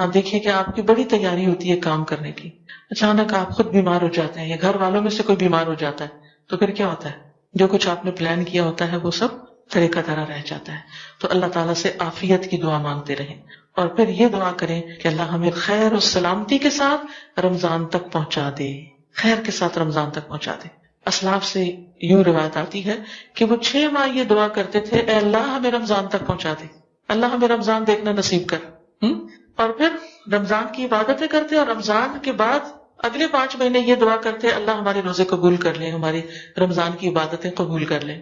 آپ دیکھیے کہ آپ کی بڑی تیاری ہوتی ہے کام کرنے کی، اچانک آپ خود بیمار ہو جاتے ہیں یا گھر والوں میں سے کوئی بیمار ہو جاتا ہے، تو پھر کیا ہوتا ہے؟ جو کچھ آپ نے پلان کیا ہوتا ہے وہ سب طریقہ طرح رہ جاتا ہے. تو اللہ تعالیٰ سے عافیت کی دعا مانگتے رہیں، اور پھر یہ دعا کریں کہ اللہ ہمیں خیر اور سلامتی کے ساتھ رمضان تک پہنچا دے، خیر کے ساتھ رمضان تک پہنچا دے. اسلاف سے یوں روایت آتی ہے کہ وہ 6 ماہ یہ دعا کرتے تھے، اے اللہ ہمیں رمضان تک پہنچا دے، اللہ ہمیں رمضان دیکھنا نصیب کر. اور پھر رمضان کی عبادتیں کرتے اور رمضان کے بعد اگلے 5 مہینے یہ دعا کرتے اللہ ہمارے روزے قبول کر لیں، ہماری رمضان کی عبادتیں قبول کر لیں.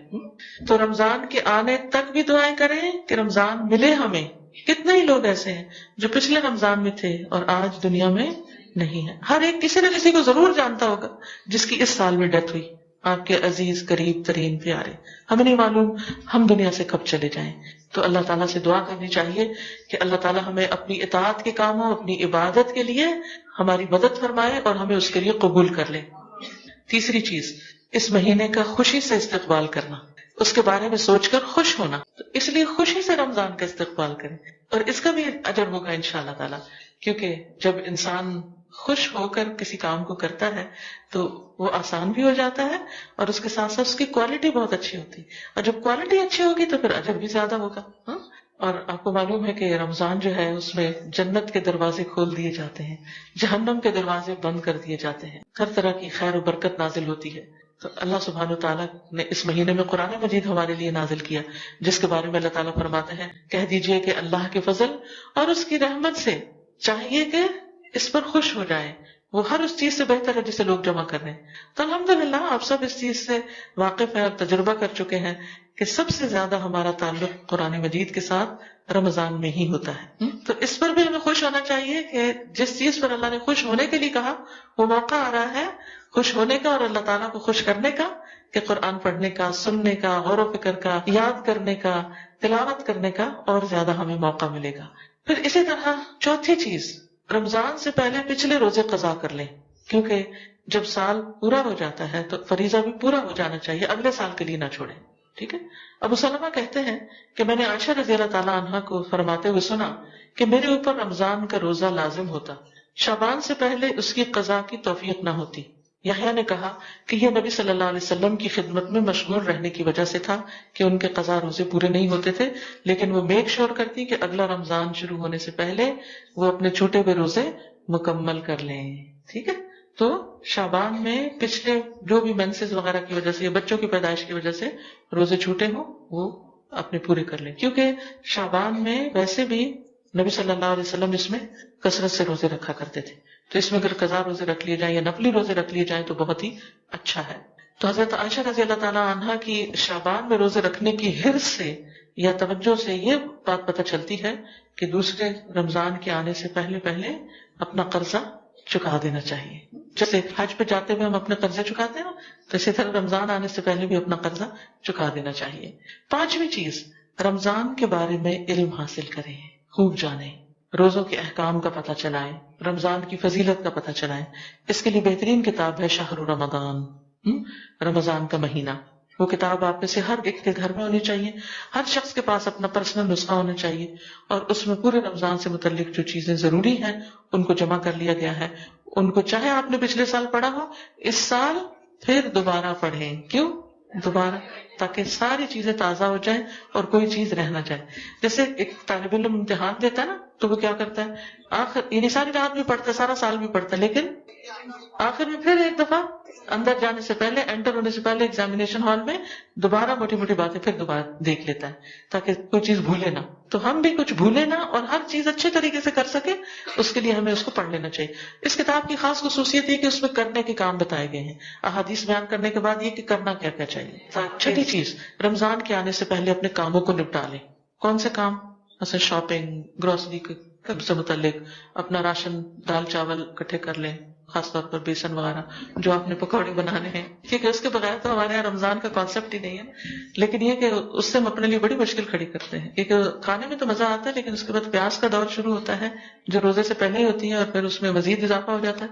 تو رمضان کے آنے تک بھی دعائیں کریں کہ رمضان ملے ہمیں. کتنے ہی لوگ ایسے ہیں جو پچھلے رمضان میں تھے اور آج دنیا میں نہیں ہے. ہر ایک کسی نہ کسی کو ضرور جانتا ہوگا جس کی اس سال میں ڈیتھ ہوئی، آپ کے عزیز قریب ترین پیارے. ہمیں نہیں معلوم ہم دنیا سے کب چلے جائیں. تو اللہ تعالیٰ سے دعا کرنی چاہیے کہ اللہ تعالیٰ ہمیں اپنی اطاعت کے کاموں، اپنی عبادت کے لیے ہماری مدد فرمائے اور ہمیں اس کے لیے قبول کر لے. تیسری چیز، اس مہینے کا خوشی سے استقبال کرنا، اس کے بارے میں سوچ کر خوش ہونا. تو اس لیے خوشی سے رمضان کا استقبال کریں، اور اس کا بھی اجر ہوگا انشاءاللہ تعالیٰ. کیونکہ جب انسان خوش ہو کر کسی کام کو کرتا ہے تو وہ آسان بھی ہو جاتا ہے، اور اس کے ساتھ ساتھ اس کی کوالٹی بہت اچھی ہوتی ہے، اور جب کوالٹی اچھی ہوگی تو پھر اجر بھی زیادہ ہوگا. اور آپ کو معلوم ہے کہ رمضان جو ہے اس میں جنت کے دروازے کھول دیے جاتے ہیں، جہنم کے دروازے بند کر دیے جاتے ہیں، ہر طرح کی خیر و برکت نازل ہوتی ہے. تو اللہ سبحانہ وتعالیٰ نے اس مہینے میں قرآن مجید ہمارے لیے نازل کیا، جس کے بارے میں اللہ تعالیٰ فرماتے ہیں، کہہ دیجئے کہ اللہ کے فضل اور اس کی رحمت سے چاہیے کہ اس پر خوش ہو جائیں، وہ ہر اس چیز سے بہتر ہے جسے لوگ جمع کر رہے ہیں. تو الحمدللہ آپ سب اس چیز سے واقف ہیں اور تجربہ کر چکے ہیں کہ سب سے زیادہ ہمارا تعلق قرآن مجید کے ساتھ رمضان میں ہی ہوتا ہے. تو اس پر بھی ہمیں خوش ہونا چاہیے کہ جس چیز پر اللہ نے خوش ہونے کے لیے کہا وہ موقع آ رہا ہے خوش ہونے کا اور اللہ تعالیٰ کو خوش کرنے کا، کہ قرآن پڑھنے کا، سننے کا، غور و فکر کا، یاد کرنے کا، تلاوت کرنے کا اور زیادہ ہمیں موقع ملے گا. پھر اسی طرح چوتھی چیز، رمضان سے پہلے پچھلے روزے قضا کر لیں، کیونکہ جب سال پورا ہو جاتا ہے تو فریضہ بھی پورا ہو جانا چاہیے، اگلے سال کے لیے نہ چھوڑیں. ٹھیک ہے. ابو سلمہ کہتے ہیں کہ میں نے عائشہ رضی اللہ تعالیٰ عنہا کو فرماتے ہوئے سنا کہ میرے اوپر رمضان کا روزہ لازم ہوتا، شعبان سے پہلے اس کی قضا کی توفیق نہ ہوتی. یحییٰ نے کہا کہ یہ نبی صلی اللہ علیہ وسلم کی خدمت میں مشغول رہنے کی وجہ سے تھا کہ ان کے قضا روزے پورے نہیں ہوتے تھے، لیکن وہ میک شور کرتی کہ اگلا رمضان شروع ہونے سے پہلے وہ اپنے چھوٹے ہوئے روزے مکمل کر لیں. ٹھیک ہے. تو شعبان میں پچھلے جو بھی مینسز وغیرہ کی وجہ سے یا بچوں کی پیدائش کی وجہ سے روزے چھوٹے ہوں وہ اپنے پورے کر لیں، کیونکہ شعبان میں ویسے بھی نبی صلی اللہ علیہ وسلم اس میں کثرت سے روزے رکھا کرتے تھے. تو اس میں اگر قضا روزے رکھ لیے جائیں یا نفلی روزے رکھ لیے جائیں تو بہت ہی اچھا ہے. تو حضرت عائشہ رضی اللہ تعالیٰ عنہا کی شعبان میں روزے رکھنے کی حرص سے یا توجہ سے یہ بات پتہ چلتی ہے کہ دوسرے رمضان کے آنے سے پہلے پہلے اپنا قرضہ چکا دینا چاہیے. جیسے حج پہ جاتے ہوئے ہم اپنے قرضے چکاتے ہیں تو اسی طرح رمضان آنے سے پہلے بھی اپنا قرضہ چکا دینا چاہیے. پانچویں چیز، رمضان کے بارے میں علم حاصل کریں، خوب جانیں، روزوں کے احکام کا پتہ چلائیں، رمضان کی فضیلت کا پتہ چلائیں. اس کے لیے بہترین کتاب ہے شہر رمضان، رمضان کا مہینہ. وہ کتاب آپ میں سے ہر ایک کے گھر میں ہونی چاہیے، ہر شخص کے پاس اپنا پرسنل نسخہ ہونا چاہیے، اور اس میں پورے رمضان سے متعلق جو چیزیں ضروری ہیں ان کو جمع کر لیا گیا ہے. ان کو چاہے آپ نے پچھلے سال پڑھا ہو، اس سال پھر دوبارہ پڑھیں. کیوں دوبارہ؟ تاکہ ساری چیزیں تازہ ہو جائیں اور کوئی چیز رہ نہ جائے. جیسے ایک طالب علم امتحان دیتا ہے نا تو وہ کیا کرتا ہے، آخر یعنی ساری رات بھی پڑھتا ہے، سارا سال بھی پڑھتا ہے، لیکن آخر میں پھر ایک دفعہ اندر جانے سے پہلے، انٹر ہونے سے پہلے ایگزامینیشن ہال میں دوبارہ موٹی موٹی باتیں پھر دوبارہ دیکھ لیتا ہے تاکہ کوئی چیز بھولے نہ. تو ہم بھی کچھ بھولے نہ اور ہر چیز اچھے طریقے سے کر سکے، اس کے لیے ہمیں اس کو پڑھ لینا چاہیے. اس کتاب کی خاص خصوصیت یہ کہ اس میں کرنے کے کام بتائے گئے ہیں، احادیث بیان کرنے کے بعد یہ کہ کرنا کیا کیا چاہیے. چھٹی چیز، رمضان کے آنے سے پہلے اپنے کاموں کو نپٹا لیں. کون سے کام؟ مثلا شاپنگ، گروسری سے متعلق، اپنا راشن دال چاول اکٹھے کر لیں، خاص طور پر بیسن وغیرہ جو آپ نے پکوڑے بنانے ہیں، کیونکہ اس کے بغیر تو ہمارے یہاں رمضان کا کانسیپٹ ہی نہیں ہے. لیکن یہ کہ اس سے ہم اپنے لیے بڑی مشکل کھڑی کرتے ہیں، کیونکہ کھانے میں تو مزہ آتا ہے لیکن اس کے بعد پیاس کا دور شروع ہوتا ہے جو روزے سے پہلے ہی ہوتی ہے، اور پھر اس میں مزید اضافہ ہو جاتا ہے.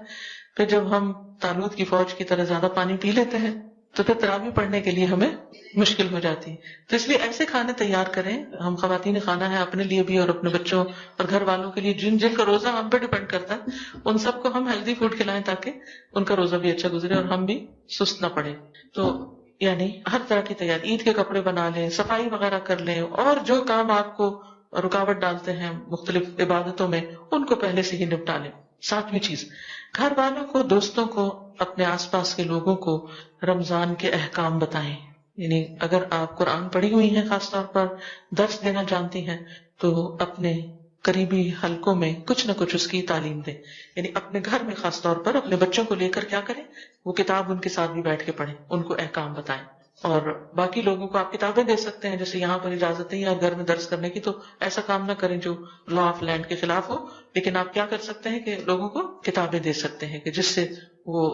پھر جب ہم تالوت کی فوج کی طرح زیادہ پانی پی لیتے ہیں تو پھر تراویح پڑھنے کے لیے ہمیں مشکل ہو جاتی ہے. تو اس لیے ایسے کھانے تیار کریں. ہم خواتین خانہ ہیں اپنے لیے بھی اور اپنے بچوں اور گھر والوں کے لیے جن جن کا روزہ ہم پہ ڈیپینڈ کرتا ہے ان سب کو ہم ہیلدی فوڈ کھلائیں تاکہ ان کا روزہ بھی اچھا گزرے اور ہم بھی سست نہ پڑے. تو یعنی ہر طرح کی تیاری, عید کے کپڑے بنا لیں, صفائی وغیرہ کر لیں, اور جو کام آپ کو رکاوٹ ڈالتے ہیں مختلف عبادتوں میں ان کو پہلے سے ہی نپٹا لیں. 7ویں چیز, گھر والوں کو, دوستوں کو, اپنے آس پاس کے لوگوں کو رمضان کے احکام بتائیں. یعنی اگر آپ قرآن پڑھی ہوئی ہیں, خاص طور پر درس دینا جانتی ہیں, تو اپنے قریبی حلقوں میں کچھ نہ کچھ اس کی تعلیم دیں. یعنی اپنے گھر میں خاص طور پر اپنے بچوں کو لے کر کیا کریں, وہ کتاب ان کے ساتھ بھی بیٹھ کے پڑھیں, ان کو احکام بتائیں. اور باقی لوگوں کو آپ کتابیں دے سکتے ہیں, جیسے یہاں پر اجازت نہیں ہے گھر میں درس کرنے کی, تو ایسا کام نہ کریں جو لا آف لینڈ کے خلاف ہو. لیکن آپ کیا کر سکتے ہیں کہ لوگوں کو کتابیں دے سکتے ہیں کہ جس سے وہ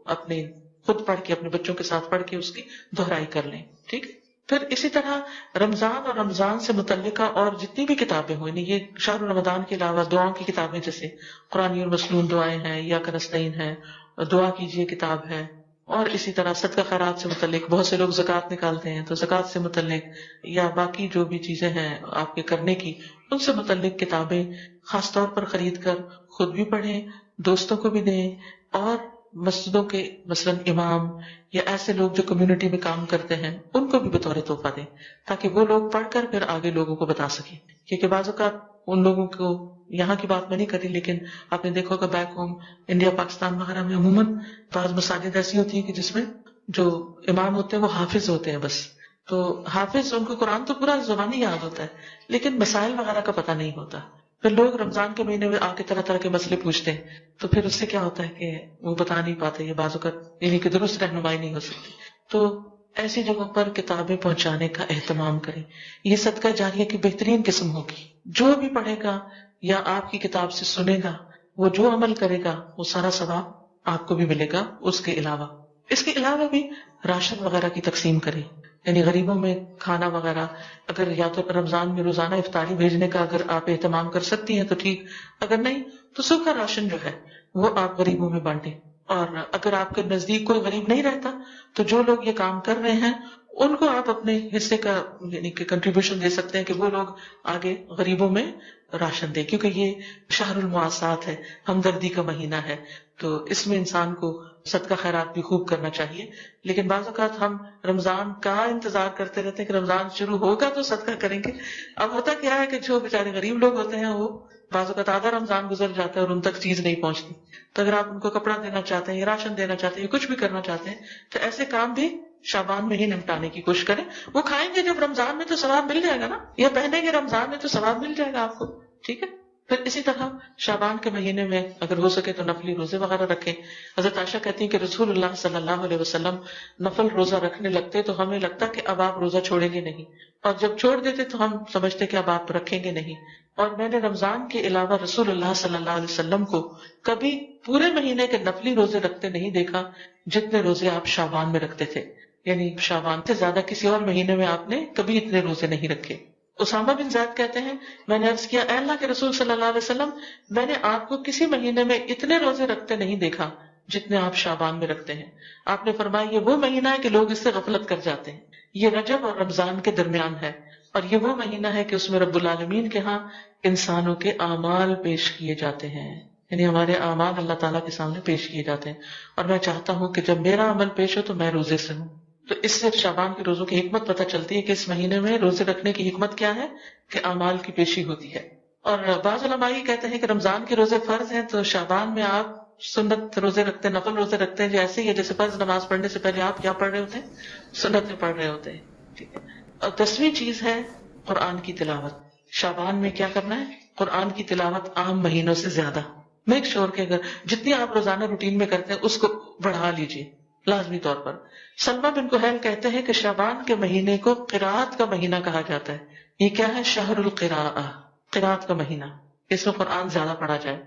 اپنے خود پڑھ کے اپنے بچوں کے ساتھ پڑھ کے اس کی دہرائی کر لیں. ٹھیک ہے. پھر اسی طرح رمضان اور رمضان سے متعلقہ اور جتنی بھی کتابیں ہوں, یعنی یہ شہر رمضان کے علاوہ دعاؤں کی کتابیں جیسے قرآن اور مسنون دعائیں ہیں, یا کنستین ہے, دعا کیجئے کتاب ہے, اور اسی طرح صدقہ خیرات سے متعلق, بہت سے لوگ زکوٰۃ نکالتے ہیں تو زکوٰۃ سے متعلق, یا باقی جو بھی چیزیں ہیں آپ کے کرنے کی ان سے متعلق کتابیں خاص طور پر خرید کر خود بھی پڑھیں, دوستوں کو بھی دیں, اور مسجدوں کے مثلاً امام یا ایسے لوگ جو کمیونٹی میں کام کرتے ہیں ان کو بھی بطور تحفہ دیں, تاکہ وہ لوگ پڑھ کر پھر آگے لوگوں کو بتا سکیں. کیونکہ بعض اوقات ان لوگوں کو, یہاں کی بات میں نہیں کری لیکن آپ نے دیکھا ہوگا بیک ہوم انڈیا پاکستان وغیرہ میں عموماً بعض مساجد ایسی ہوتی ہیں کہ جس میں جو امام ہوتے ہیں وہ حافظ ہوتے ہیں بس. تو حافظ, ان کو قرآن تو پورا زبانی یاد ہوتا ہے لیکن مسائل وغیرہ کا پتہ نہیں ہوتا. پھر لوگ رمضان کے مہینے میں آ کے طرح طرح کے مسئلے پوچھتے ہیں, تو پھر اس سے کیا ہوتا ہے کہ وہ بتا نہیں پاتے, یہ بعض اوقات یعنی کہ درست رہنمائی نہیں ہو سکتی. تو ایسی جگہوں پر کتابیں پہنچانے کا اہتمام کریں. یہ صدقہ جاریہ کی بہترین قسم ہوگی. جو بھی پڑھے گا یا آپ کی کتاب سے سنے گا, وہ جو عمل کرے گا وہ سارا ثواب آپ کو بھی ملے گا. اس کے علاوہ بھی راشن وغیرہ کی تقسیم کریں, یعنی غریبوں میں کھانا وغیرہ, اگر یا تو رمضان میں روزانہ افطاری بھیجنے کا اگر آپ اہتمام کر سکتی ہیں تو ٹھیک, اگر نہیں تو سوکھا راشن جو ہے وہ آپ غریبوں میں بانٹیں. اور اگر آپ کے نزدیک کوئی غریب نہیں رہتا تو جو لوگ یہ کام کر رہے ہیں ان کو آپ اپنے حصے کا یعنی کہ کنٹریبیوشن دے سکتے ہیں کہ وہ لوگ آگے غریبوں میں راشن دیں, کیونکہ یہ شہر المواسات ہے, ہمدردی کا مہینہ ہے, تو اس میں انسان کو صدقہ خیرات بھی خوب کرنا چاہیے. لیکن بعض اوقات ہم رمضان کا انتظار کرتے رہتے ہیں کہ رمضان شروع ہوگا تو صدقہ کریں گے. اب ہوتا کیا ہے کہ جو بیچارے غریب لوگ ہوتے ہیں وہ بعض اوقات آدھا رمضان گزر جاتا ہے اور ان تک چیز نہیں پہنچتی. تو اگر آپ ان کو کپڑا دینا چاہتے ہیں یا راشن دینا چاہتے ہیں یا کچھ بھی کرنا چاہتے ہیں تو ایسے کام بھی شعبان میں ہی نمٹانے کی کوشش کریں. وہ کھائیں گے جب رمضان میں تو ثواب مل جائے گا نا, یا پہنیں گے رمضان میں تو ثواب مل جائے گا آپ کو. ٹھیک ہے. پھر اسی طرح شعبان کے مہینے میں اگر ہو سکے تو نفلی روزے وغیرہ رکھیں. حضرت عائشہ کہتی ہیں کہ رسول اللہ صلی اللہ علیہ وسلم نفل روزہ رکھنے لگتے تو ہمیں لگتا کہ اب آپ روزہ چھوڑیں گے نہیں, اور جب چھوڑ دیتے تو ہم سمجھتے کہ اب آپ رکھیں گے نہیں. اور میں نے رمضان کے علاوہ رسول اللہ صلی اللہ علیہ وسلم کو کبھی پورے مہینے کے نفلی روزے رکھتے نہیں دیکھا جتنے روزے آپ شعبان میں رکھتے تھے. یعنی شعبان سے زیادہ کسی اور مہینے میں آپ نے کبھی اتنے روزے نہیں رکھے. اسامہ بن زید کہتے ہیں میں نے عرض کیا, اے اللہ کے رسول صلی اللہ علیہ وسلم, میں نے آپ کو کسی مہینے میں اتنے روزے رکھتے نہیں دیکھا جتنے آپ شعبان میں رکھتے ہیں. آپ نے فرمایا یہ وہ مہینہ ہے کہ لوگ اس سے غفلت کر جاتے ہیں. یہ رجب اور رمضان کے درمیان ہے, اور یہ وہ مہینہ ہے کہ اس میں رب العالمین کے ہاں انسانوں کے اعمال پیش کیے جاتے ہیں. یعنی ہمارے اعمال اللہ تعالیٰ کے سامنے پیش کیے جاتے ہیں, اور میں چاہتا ہوں کہ جب میرا عمل پیش ہو تو میں روزے سے ہوں. تو اس سے شعبان کے روزوں کی حکمت پتہ چلتی ہے کہ اس مہینے میں روزے رکھنے کی حکمت کیا ہے کہ اعمال کی پیشی ہوتی ہے. اور بعض علماء یہ کہتے ہیں کہ رمضان کے روزے فرض ہیں تو شعبان میں آپ سنت روزے رکھتے ہیں, نفل روزے رکھتے ہیں, جیسے ہی جیسے فرض نماز پڑھنے سے پہلے آپ کیا پڑھ رہے ہوتے ہیں, سنت میں پڑھ رہے ہوتے ہیں. ٹھیک ہے. اور 10ویں چیز ہے قرآن کی تلاوت. شعبان میں کیا کرنا ہے, قرآن کی تلاوت عام مہینوں سے زیادہ میک شور کہ اگر جتنی آپ روزانہ روٹین میں کرتے ہیں اس کو بڑھا لیجیے لازمی طور پر. سلمہ بن کہیل کہتے ہیں کہ شعبان کے مہینے کو قرات کا مہینہ کہا جاتا ہے. یہ کیا ہے, شہر القراءہ, قرات کا مہینہ, اس میں قرآن زیادہ پڑھا جائے.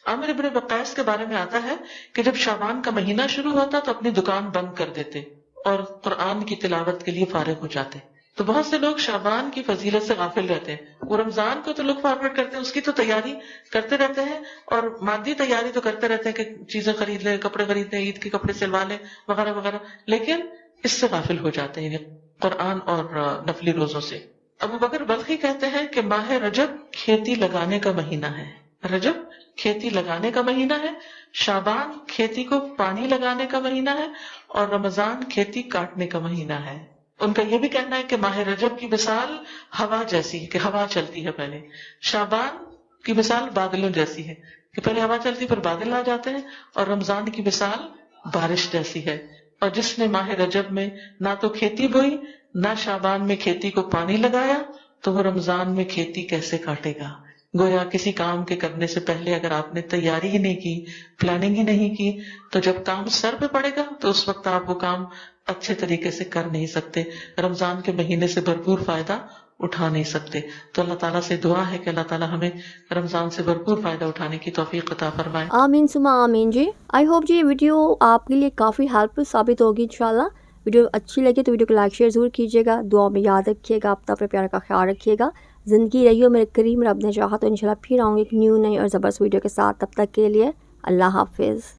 عامر ابن وقاص کے بارے میں آتا ہے کہ جب شعبان کا مہینہ شروع ہوتا تو اپنی دکان بند کر دیتے اور قرآن کی تلاوت کے لیے فارغ ہو جاتے. تو بہت سے لوگ شعبان کی فضیلت سے غافل رہتے ہیں. وہ رمضان کو تو لک فارورڈ کرتے ہیں, اس کی تو تیاری کرتے رہتے ہیں, اور مادی تیاری تو کرتے رہتے ہیں کہ چیزیں خرید لیں, کپڑے خرید لیں, عید کے کپڑے سلوا لیں وغیرہ وغیرہ, لیکن اس سے غافل ہو جاتے ہیں قرآن اور نفلی روزوں سے۔ ابو بکر بلخی کہتے ہیں کہ ماہ رجب کھیتی لگانے کا مہینہ ہے، رجب کھیتی لگانے کا مہینہ ہے، شعبان کھیتی کو پانی لگانے کا مہینہ ہے، اور رمضان کھیتی کاٹنے کا مہینہ ہے۔ ان کا یہ بھی کہنا ہے کہ ماہ رجب کی مثال ہوا جیسی ہے کہ ہوا چلتی ہے پہلے، شعبان کی مثال بادلوں جیسی ہے کہ پہلے ہوا چلتی پھر بادل آ جاتے ہیں، اور رمضان کی مثال بارش جیسی ہے۔ اور جس نے ماہ رجب میں نہ تو کھیتی بوئی نہ شعبان میں کھیتی کو پانی لگایا تو وہ رمضان میں کھیتی کیسے کاٹے گا؟ گویا کسی کام کے کرنے سے پہلے اگر آپ نے تیاری ہی نہیں کی، پلاننگ ہی نہیں کی، تو جب کام سر پہ پڑے گا تو اس وقت آپ وہ کام اچھے طریقے سے کر نہیں سکتے، رمضان کے مہینے سے بھرپور فائدہ اٹھا نہیں سکتے۔ تو اللہ تعالیٰ سے دعا ہے کہ اللہ تعالیٰ ہمیں رمضان سے بھرپور فائدہ اٹھانے کی توفیق عطا فرمائے۔ آمین ثم آمین جی۔ آئی ہوپ جی یہ ویڈیو آپ کے لیے کافی ہیلپ فل ثابت ہوگی انشاءاللہ۔ ویڈیو اچھی لگے تو ویڈیو کو لائک شیئر ضرور کیجیے گا، دعا میں یاد رکھیے گا، اپنا پیار کا خیال رکھیے گا۔ زندگی رہی ہو میرے کریم رب نے چاہا تو انشاءاللہ پھر آؤں گی ایک نیو نئی اور زبردست ویڈیو کے ساتھ، تب تک کے لیے اللہ حافظ۔